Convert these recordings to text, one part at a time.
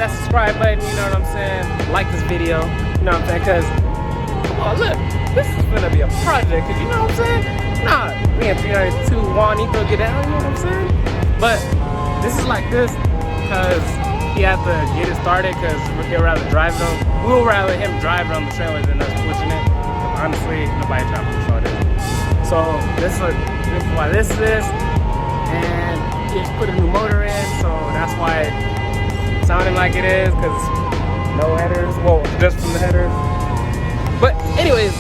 that subscribe button, you know what I'm saying? Like this video, you know what I'm saying? Cause, oh look, this is gonna be a project, cause you know what I'm saying? Nah, me and 302 Juanito get down, you know what I'm saying? But this is like this, cause he had to get it started, cause he'd rather drive them. We'll rather him drive it on the trailer than us pushing it. Honestly, nobody trying to push all this. So this is why this is, and he just put a new motor in, so that's why it sounded like it is, because no headers, well, just from the headers. But anyways,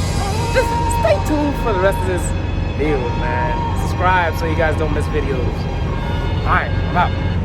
just stay tuned for the rest of this video, man. Subscribe so you guys don't miss videos. Alright, I'm out.